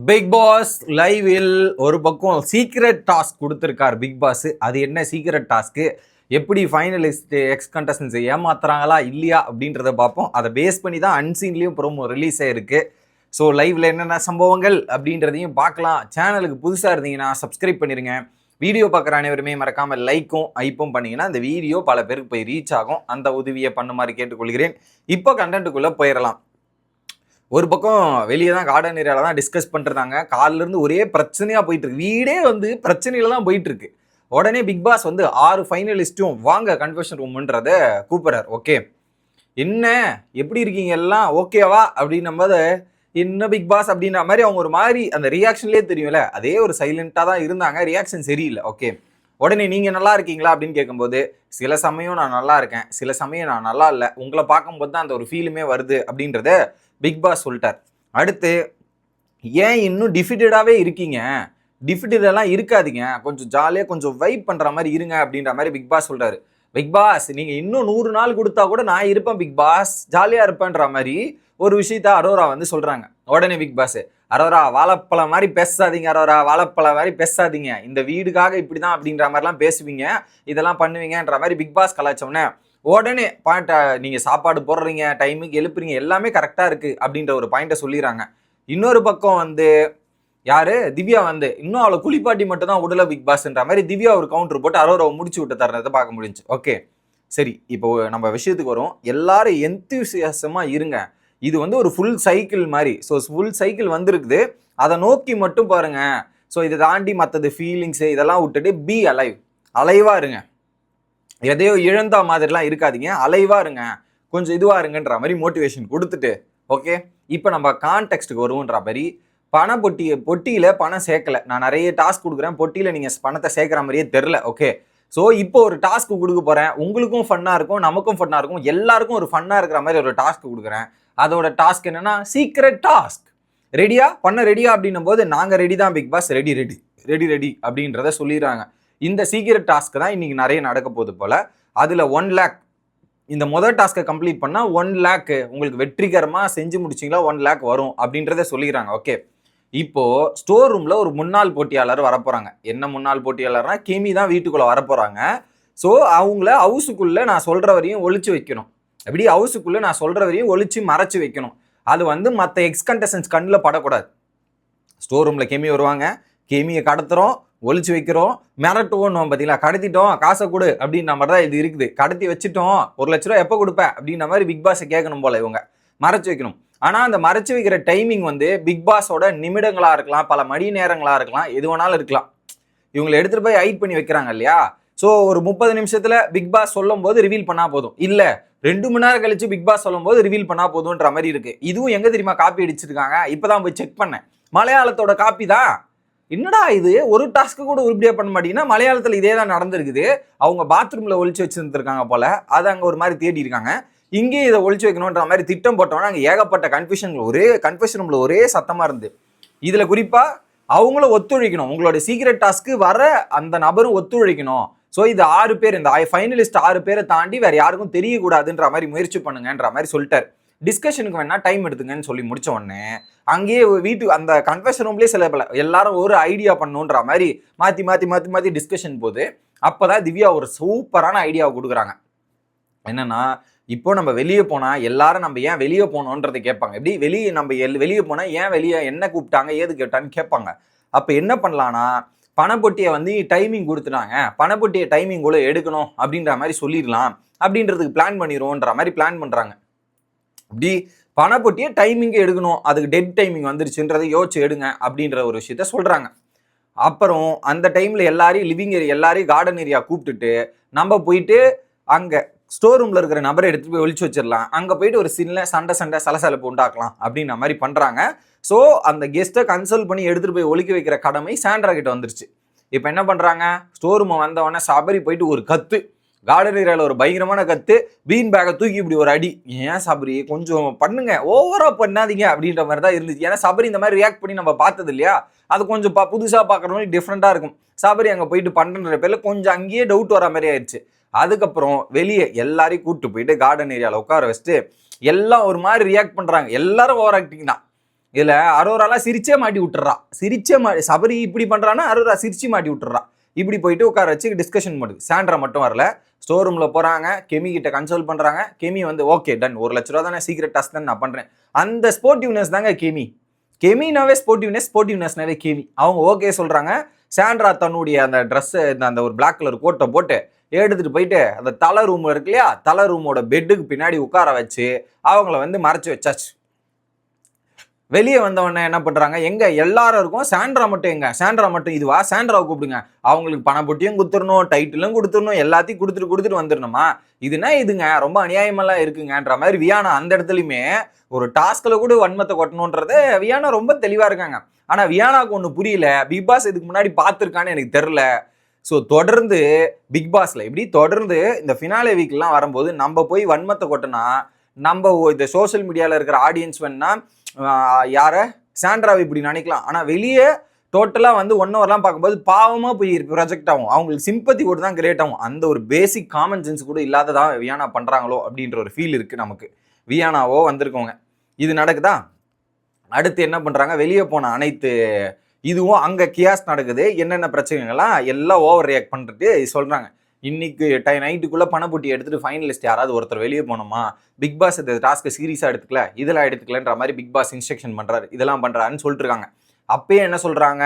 Big pass லைவில் ஒரு பக்கம் சீக்ரெட் டாஸ்க் கொடுத்துருக்கார் பிக் பாஸ். அது என்ன சீக்ரெட் டாஸ்க்கு, எப்படி ஃபைனலிஸ்ட் எக்ஸ் கண்டஸ்டன்ஸை ஏமாத்துறாங்களா இல்லையா அப்படின்றத பார்ப்போம். அதை பேஸ் பண்ணி தான் அன்சீன்லேயும் ப்ரோமோ ரிலீஸ் ஆயிருக்கு. ஸோ லைவ்ல என்னென்ன சம்பவங்கள் அப்படின்றதையும் பார்க்கலாம். சேனலுக்கு புதுசாக இருந்தீங்கன்னா சப்ஸ்கிரைப் பண்ணிடுங்க. வீடியோ பார்க்குற அனைவருமே மறக்காமல் லைக்கும் ஐப்பும் பண்ணிங்கன்னா அந்த வீடியோ பல பேருக்கு போய் ரீச் ஆகும். அந்த உதவியை பண்ணுமாறு கேட்டுக்கொள்கிறேன். இப்போ கண்டென்ட்டுக்குள்ளே போயிடலாம். ஒரு பக்கம் வெளியே தான் கார்டன் ஏரியாவில் தான் டிஸ்கஸ் பண்ணிருந்தாங்க. காலிலேருந்து ஒரே பிரச்சனையாக போயிட்டு இருக்கு. வீடே பிரச்சனையில தான் போயிட்டு இருக்கு. உடனே பிக் பாஸ் 6 ஃபைனலிஸ்ட்டும் வாங்க கன்ஃபெஷன் ரூம்ன்றத கூப்பிட்றாரு. ஓகே, என்ன எப்படி இருக்கீங்க எல்லாம் ஓகேவா அப்படின்னும் போது என்ன பிக் பாஸ் அப்படின்ற மாதிரி அவங்க ஒரு மாதிரி அந்த ரியாக்ஷன்லேயே தெரியும்ல, அதே ஒரு சைலண்டாக தான் இருந்தாங்க. ரியாக்ஷன் சரியில்லை. ஓகே, உடனே நீங்கள் நல்லா இருக்கீங்களா அப்படின்னு கேட்கும்போது சில சமயம் நான் நல்லா இருக்கேன், சில சமயம் நான் நல்லா இல்லை, உங்களை பார்க்கும்போது தான் அந்த ஒரு ஃபீலுமே வருது அப்படின்றத பிக் பாஸ் சொல்லிட்டார். அடுத்து ஏன் இன்னும் டிஃபிட்டடாகவே இருக்கீங்க, டிஃபிட்டடெல்லாம் இருக்காதீங்க, கொஞ்சம் ஜாலியாக கொஞ்சம் வைப் பண்ணுற மாதிரி இருங்க அப்படின்ற மாதிரி பிக் பாஸ் சொல்கிறாரு. பிக் பாஸ் நீங்கள் இன்னும் 100 நாள் கொடுத்தா கூட நான் இருப்பேன் பிக் பாஸ், ஜாலியாக இருப்பேன்ற மாதிரி ஒரு விஷயத்த அரோரா சொல்கிறாங்க. உடனே பிக் பாஸ், அரோரா வாழைப்பழம் மாதிரி பேசாதீங்க, அரோரா வாழைப்பழம் மாதிரி பேசாதீங்க, இந்த வீடுக்காக இப்படி தான் அப்படின்ற மாதிரிலாம் பேசுவீங்க, இதெல்லாம் பண்ணுவீங்கன்ற மாதிரி பிக் பாஸ் கலாச்சோன்னே உடனே பாயிண்ட்டை நீங்கள் சாப்பாடு போடுறீங்க, டைமுக்கு எழுப்புறீங்க, எல்லாமே கரெக்டாக இருக்குது அப்படின்ற ஒரு பாயிண்ட்டை சொல்லிடுறாங்க. இன்னொரு பக்கம் யாரு திவ்யா இன்னும் அவளை குளிப்பாட்டி மட்டும் தான் உடல பிக் பாஸ்ன்ற மாதிரி திவ்யா ஒரு கவுண்டர் போட்டு அரோராவை முடிச்சு விட்டு தரதை பார்க்க முடிஞ்சு. ஓகே சரி, இப்போ நம்ம விஷயத்துக்கு வரும். எல்லாரும் எந்தூசியாசமாக இருங்க. இது ஒரு ஃபுல் சைக்கிள் மாதிரி. ஸோ ஃபுல் சைக்கிள் வந்திருக்குது, அதை நோக்கி மட்டும் பாருங்க. ஸோ இதை தாண்டி மற்றது ஃபீலிங்ஸு இதெல்லாம் விட்டுட்டு பி அலைவாக இருங்க. எதையோ இழந்த மாதிரிலாம் இருக்காதீங்க, அலைவாக இருங்க, கொஞ்சம் இதுவாக இருங்கன்ற மாதிரி மோட்டிவேஷன் கொடுத்துட்டு ஓகே இப்போ நம்ம கான்டெக்ஸ்ட்டுக்கு வருவோன்ற மாதிரி பொட்டியில் பணம் சேர்க்கலை, நான் நிறைய டாஸ்க் கொடுக்குறேன், பொட்டியில் நீங்கள் பணத்தை சேர்க்குற மாதிரியே தெரில. ஓகே, ஸோ இப்போ ஒரு டாஸ்க் கொடுக்க போகிறேன், உங்களுக்கும் ஃபன்னாக இருக்கும், நமக்கும் ஃபன்னாக இருக்கும், எல்லாருக்கும் ஒரு ஃபன்னாக இருக்கிற மாதிரி ஒரு டாஸ்க் கொடுக்குறேன். அதோட டாஸ்க் என்னன்னா சீக்ரெட் டாஸ்க். ரெடியா அப்படின்னும் போது நாங்கள் ரெடி தான் பிக் பாஸ், ரெடி அப்படின்றத சொல்லிடுறாங்க. இந்த சீக்ரெட் டாஸ்க் தான் இன்னைக்கு நிறைய நடக்க போகுது போல. அதில் 1 lakh, இந்த முதல் டாஸ்க்கை கம்ப்ளீட் பண்ணால் 1 lakh உங்களுக்கு வெற்றிகரமாக செஞ்சு முடிச்சிங்களா 1 lakh வரும் அப்படின்றத சொல்லிடுறாங்க. ஓகே, இப்போ ஸ்டோர் ரூமில் ஒரு முன்னாள் போட்டியாளர் வரப்போகிறாங்க. என்ன முன்னாள் போட்டியாளர்னா கிமி தான் வீட்டுக்குள்ளே வரப்போகிறாங்க. ஸோ அவங்கள ஹவுஸுக்குள்ளே நான் சொல்கிற வரையும் ஒழிச்சு வைக்கணும். அப்படி ஹவுஸுக்குள்ளே நான் சொல்கிற வரையும் ஒழிச்சு மறைச்சு வைக்கணும். அது மற்ற எக்ஸ் கண்டஸ்டன்ஸ் கண்ணில் படக்கூடாது. ஸ்டோர் ரூமில் கிமி வருவாங்க, கிமியை கடத்துகிறோம், ஒழிச்சு வைக்கிறோம், மிரட்டுவோம் பார்த்தீங்களா, கடத்திட்டோம் காசை கொடு அப்படின்ற மாதிரி தான் இது இருக்குது. கடத்தி வச்சுட்டோம், 1 லட்ச ரூபா எப்போ கொடுப்பேன் அப்படின்ற மாதிரி பிக் பாஸை கேட்கணும் போல இவங்க மறைச்சு வைக்கணும். ஆனால் அந்த மறைச்சு வைக்கிற டைமிங் பிக் பாஸோட நிமிடங்களாக இருக்கலாம், பல மணி நேரங்களாக இருக்கலாம், எது வேணாலும் இருக்கலாம். இவங்களை எடுத்துகிட்டு போய் ஹைட் பண்ணி வைக்கிறாங்க இல்லையா. ஸோ ஒரு 30 நிமிஷத்தில் பிக் பாஸ் சொல்லும் போது ரிவீல் பண்ணால் போதும், இல்லை 2 மணி நேரம் கழிச்சு பிக் பாஸ் சொல்லும் போது ரிவீல் பண்ணால் போதுன்ற மாதிரி இருக்குது. இதுவும் எங்கே தெரியுமா காப்பி அடிச்சிருக்காங்க, இப்போ தான் போய் செக் பண்ணேன், மலையாளத்தோட காப்பி தான். என்னடா இது, ஒரு டாஸ்க்கு கூட உருப்படியாக பண்ண மாட்டீங்கன்னா, மலையாளத்தில் இதே தான் நடந்திருக்குது. அவங்க பாத்ரூமில் ஒழிச்சு வச்சுருந்துருக்காங்க போல, அதை அங்கே ஒரு மாதிரி தேடி இருக்காங்க. இங்கேயும் இதை ஒழிச்சு வைக்கணுன்ற மாதிரி திட்டம் போட்டோன்னா அங்கே ஏகப்பட்ட கன்ஃபியூஷன் ரூமில் ஒரே சத்தமாக இருந்து. இதில் குறிப்பாக அவங்களும் ஒத்துழைக்கணும், உங்களோட சீக்ரெட் டாஸ்க்கு வர அந்த நபரும் ஒத்துழைக்கணும். ஸோ இது 6 பேர், இந்த ஃபைனலிஸ்ட் 6 பேரை தாண்டி வேறு யாருக்கும் தெரியக்கூடாதுன்ற மாதிரி முயற்சி பண்ணுங்கன்ற மாதிரி சொல்லிட்டார். டிஸ்கஷனுக்கு வேணா டைம் எடுத்துங்கன்னு சொல்லி முடிச்ச உடனே அங்கேயே அந்த கன்ஃபெஷன் ரூம்லேயே சில பல எல்லாரும் ஒரு ஐடியா பண்ணணுன்ற மாதிரி மாற்றி டிஸ்கஷன் போது அப்போதான் திவ்யா ஒரு சூப்பரான ஐடியாவை கொடுக்குறாங்க. என்னன்னா, இப்போ நம்ம வெளியே போனால் எல்லாரும் நம்ம ஏன் வெளியே போனோன்றதை கேட்பாங்க. எப்படி வெளியே போனால் ஏன் வெளியே என்ன கூப்பிட்டாங்க ஏது கேட்டான்னு கேட்பாங்க. அப்போ என்ன பண்ணலான்னா, பணப்பொட்டியை டைமிங் கொடுத்துட்டாங்க, பணப்பொட்டியை டைமிங்குள்ளே எடுக்கணும் அப்படின்ற மாதிரி சொல்லிடலாம், அப்படின்றதுக்கு பிளான் பண்ணிடுவோன்ற மாதிரி பிளான் பண்ணுறாங்க. அப்படி பணப்பொட்டியை டைமிங்கே எடுக்கணும், அதுக்கு டெட் டைமிங் வந்துருச்சுன்றதை யோசிச்சு எடுங்க அப்படின்ற ஒரு விஷயத்த சொல்கிறாங்க. அப்புறம் அந்த டைமில் எல்லாரையும் கார்டன் ஏரியா கூப்பிட்டுட்டு நம்ம போயிட்டு அங்கே ஸ்டோர் ரூமில் இருக்கிற நபரை எடுத்துகிட்டு போய் ஒழிச்சு வச்சிடலாம், அங்கே போயிட்டு ஒரு சின்ன சண்டை சலசலப்பு உண்டாக்கலாம் அப்படின்ற மாதிரி பண்ணுறாங்க. ஸோ அந்த கெஸ்ட்டை கன்சல்ட் பண்ணி எடுத்துகிட்டு போய் ஒழிக்க வைக்கிற கடமை சாண்ட்ரா கிட்ட வந்துருச்சு. இப்போ என்ன பண்ணுறாங்க, ஸ்டோர் ரூமை வந்தவொடனே சபரி போயிட்டு ஒரு கத்து, கார்டன் ஏரியாவில் ஒரு பயங்கரமான கத்து, பீன் பேக்கை தூக்கி இப்படி ஒரு அடி. ஏன் சபரி கொஞ்சம் பண்ணுங்க, ஓவராக பண்ணாதீங்க அப்படின்ற மாதிரி தான் இருந்துச்சு. ஏன்னா சபரி இந்த மாதிரி ரியாக்ட் பண்ணி நம்ம பார்த்தது இல்லையா, அது கொஞ்சம் புதுசாக பார்க்குற மாதிரி டிஃப்ரெண்ட்டாக இருக்கும். சபரி அங்கே போயிட்டு பண்ணுற பேரில் கொஞ்சம் அங்கேயே டவுட் வர மாதிரி ஆயிடுச்சு. அதுக்கப்புறம் வெளியே எல்லாரையும் கூப்பிட்டு போயிட்டு கார்டன் ஏரியாவில் உட்கார வச்சுட்டு எல்லாம் ஒரு மாதிரி ரியாக்ட் பண்ணுறாங்க. எல்லாரும் ஓவர் ஆக்டிங் தான். இதுல அரோராலாம் சிரிச்சே மாட்டி விட்டுறா, சபரி இப்படி பண்றான்னா அரோரா சிரிச்சு மாட்டி விட்டுறா. இப்படி போயிட்டு உட்கார வச்சு டிஸ்கஷன் பண்ணுது. சாண்ட்ரா மட்டும் வரல, ஸ்டோர் ரூம்ல போறாங்க, கெமி கிட்ட கன்சல்ட் பண்றாங்க. கெமி வந்து ஓகே டன், 1 லட்ச ரூபா தானே சீக்ரெட் டாஸ்க் தான் நான் பண்றேன். அந்த ஸ்போர்ட்டிவ்னஸ் தாங்க கெமினாவே ஸ்போர்ட்டிவ்னஸ்னாவே கெமி. அவங்க ஓகே சொல்றாங்க. சாண்ட்ரா தன்னுடைய அந்த ட்ரெஸ், அந்த ஒரு பிளாக் கலர் கோட்டை போட்டு எடுத்துட்டு போயிட்டு அந்த தலை ரூம் இருக்கு இல்லையா, தலை ரூமோட பெட்டுக்கு பின்னாடி உட்கார வச்சு அவங்கள வந்து மறைச்சு வச்சாச்சு. வெளியே வந்தவொடனே என்ன பண்றாங்க, எங்க எல்லாரும் இருக்கும், சாண்ட்ரா மட்டும் இதுவா, சாண்ட்ராவை கூப்பிடுங்க, அவங்களுக்கு பணப்பொட்டியும் கொடுத்துடணும், டைட்டிலும் கொடுத்துடணும், எல்லாத்தையும் கொடுத்துட்டு வந்துடணுமா, இதுங்க ரொம்ப அநியாயமெல்லாம் இருக்குங்கன்ற மாதிரி வியானா அந்த இடத்துலயுமே ஒரு டாஸ்க்ல கூட வன்மத்தை கொட்டணும்ன்றத வியானா ரொம்ப தெளிவா இருக்காங்க. ஆனா வியானாக்கு ஒண்ணு புரியல, பிக் பாஸ் இதுக்கு முன்னாடி பார்த்திருக்கான்னு எனக்கு தெரியல. ஸோ தொடர்ந்து பிக் பாஸ்ல இப்படி தொடர்ந்து இந்த ஃபினாலே வீக்லாம் வரும்போது நம்ம போய் வன்மத்தை கொட்டினா, நம்ம இந்த சோசியல் மீடியாவில் இருக்கிற ஆடியன்ஸ் வேணா யாரை சாண்ட்ராவை இப்படி நினைக்கலாம். ஆனால் வெளியே டோட்டலாக வந்து 1 ஹவர்லாம் பார்க்கும்போது பாவமாக போய் ப்ரொஜெக்ட் ஆகும், அவங்களுக்கு சிம்பத்தி கூட தான் கிரியேட் ஆகும். அந்த ஒரு பேசிக் காமன் சென்ஸ் கூட இல்லாததான் வியானா பண்ணுறாங்களோ அப்படின்ற ஒரு ஃபீல் இருக்குது நமக்கு. வியானாவோ வந்திருக்கோங்க, இது நடக்குதா. அடுத்து என்ன பண்ணுறாங்க, வெளியே போன அனைத்து இதுவும் அங்கே கியாஸ் நடக்குது, என்னென்ன பிரச்சனைகள்லாம் எல்லாம் ஓவர் ரியாக்ட் பண்ணிட்டு சொல்கிறாங்க. இன்னைக்கு நைட்டுக்குள்ளே பணப்பொட்டி எடுத்துகிட்டு ஃபைனலிஸ்ட் யாராவது ஒருத்தர் வெளியே போனோமா, பிக் பாஸ் இந்த டாஸ்க்கை சீரியஸாக எடுத்துக்கல, இதெல்லாம் எடுத்துக்கலன்ற மாதிரி பிக் பாஸ் இன்ஸ்ட்ரக்ஷன் பண்ணுறாரு, இதெல்லாம் பண்ணுறாருன்னு சொல்லிட்டு இருக்காங்க. அப்பயே என்ன சொல்கிறாங்க,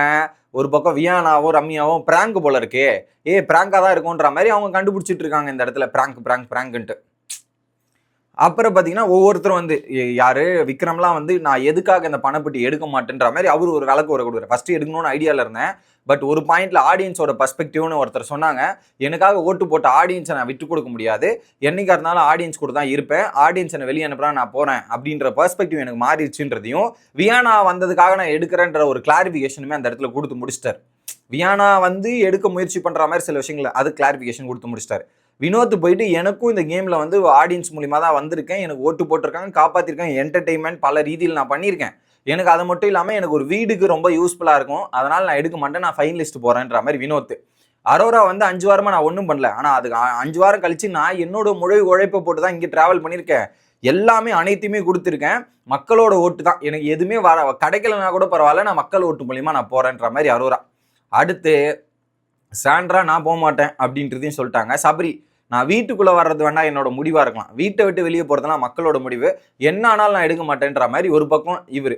ஒரு பக்கம் வியானாவும் ரம்யாவும் பிராங்க் போல இருக்கே, பிராங்காக தான் இருக்கும்ன்ற மாதிரி அவங்க கண்டுபிடிச்சிட்டு இருக்காங்க இந்த இடத்துல, பிராங்க்ன்ட்டு. அப்புறம் பார்த்தீங்கன்னா ஒவ்வொருத்தரும் வந்து யாரு விக்ரம்லாம் வந்து நான் எதுக்காக இந்த பணப்பட்டி எடுக்க மாட்டேன்ற மாதிரி அவர் ஒரு விளக்கு கொடுக்குறாரு. ஃபர்ஸ்ட் எடுக்கணும்னு ஐடியாவில் இருந்தேன், பட் ஒரு பாயிண்ட்ல ஆடியன்ஸோட பர்ஸ்பெக்டிவ்னு ஒருத்தர் சொன்னாங்க, எனக்காக ஓட்டு போட்ட ஆடியன்ஸை நான் விட்டு கொடுக்க முடியாது, என்னைக்கா இருந்தாலும் ஆடியன்ஸ் கூட தான் இருப்பேன், ஆடியன்ஸ் என்னை வெளியே அனுப்புறா நான் போறேன் அப்படின்ற பர்ஸ்பெக்டிவ் எனக்கு மாறிடுச்சுன்றதையும், வியானா வந்ததுக்காக நான் எடுக்கிறேன்ற ஒரு கிளாரிஃபிகேஷனுமே அந்த இடத்துல கொடுத்து முடிச்சிட்டார். வியானா வந்து எடுக்க முயற்சி பண்ற மாதிரி சில விஷயங்களை அது கிளாரிஃபிகேஷன் கொடுத்து முடிச்சிட்டாரு. வினோத் போயிட்டு எனக்கும் இந்த கேமில் வந்து ஆடியன்ஸ் மூலிமா தான் வந்திருக்கேன், எனக்கு ஓட்டு போட்டிருக்காங்க, காப்பாற்றிருக்காங்க, என்டர்டெயின்மெண்ட் பல ரீதியில் நான் பண்ணியிருக்கேன், எனக்கு அது மட்டும் இல்லாமல் எனக்கு ஒரு வீடுக்கு ரொம்ப யூஸ்ஃபுல்லாக இருக்கும், அதனால் நான் எடுக்க மாட்டேன், நான் ஃபைனலிஸ்ட் போகிறேன்ற மாதிரி வினோத். அரோரா வந்து 5 வாரமாக நான் ஒன்றும் பண்ணல, ஆனால் அதுக்கு 5 வாரம் கழிச்சு நான் என்னோட உழைப்பை போட்டு தான் இங்கே ட்ராவல் பண்ணியிருக்கேன், எல்லாமே அனைத்துமே கொடுத்துருக்கேன், மக்களோட ஓட்டு தான் எனக்கு எதுவுமே கிடைக்கலனா கூட பரவாயில்ல, நான் மக்கள் ஓட்டு மூலிமா நான் போகிறேன்ற மாதிரி அரோரா. அடுத்து சாண்ட்ரா நான் போக மாட்டேன் அப்படின்றதையும் சொல்லிட்டாங்க. சபரி நான் வீட்டுக்குள்ளே வர்றது வேணா என்னோட முடிவாக இருக்கலாம், வீட்டை விட்டு வெளியே போகிறதுலாம் மக்களோட முடிவு, என்ன ஆனாலும் நான் எடுக்க மாட்டேன்ற மாதிரி ஒரு பக்கம் இவர்.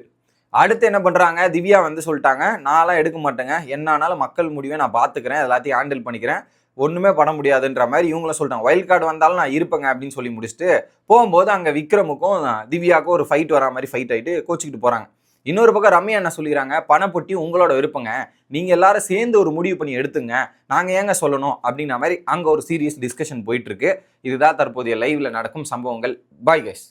அடுத்து என்ன பண்ணுறாங்க, திவ்யா வந்து சொல்லிட்டாங்க நான்லாம் எடுக்க மாட்டேங்க, என்ன ஆனாலும் மக்கள் முடிவை நான் பார்த்துக்கிறேன், எல்லாத்தையும் ஹேண்டில் பண்ணிக்கிறேன், ஒன்றுமே பண்ண முடியாதுன்ற மாதிரி இவங்களும் சொல்லிட்டாங்க. வைல்ட் கார்டு வந்தாலும் நான் இருப்பேங்க அப்படின்னு சொல்லி முடிச்சுட்டு போகும்போது அங்கே விக்ரமுக்கும் திவ்யாவுக்கும் ஒரு ஃபைட் வரா மாதிரி ஃபைட் ஆகிட்டு கோச்சிக்கிட்டு போகிறாங்க. இன்னொரு பக்கம் ரம்யா என்ன சொல்லிடுறாங்க, பணப்பொட்டி உங்களோட விருப்பங்க, நீங்கள் எல்லாரும் சேர்ந்து ஒரு முடிவு பண்ணி எடுத்துங்க, நாங்கள் ஏங்க சொல்லணும் அப்படின்ற மாதிரி அங்கே ஒரு சீரியஸ் டிஸ்கஷன் போயிட்டு இருக்கு. இதுதான் தற்போதைய லைவ்ல நடக்கும் சம்பவங்கள். Bye guys.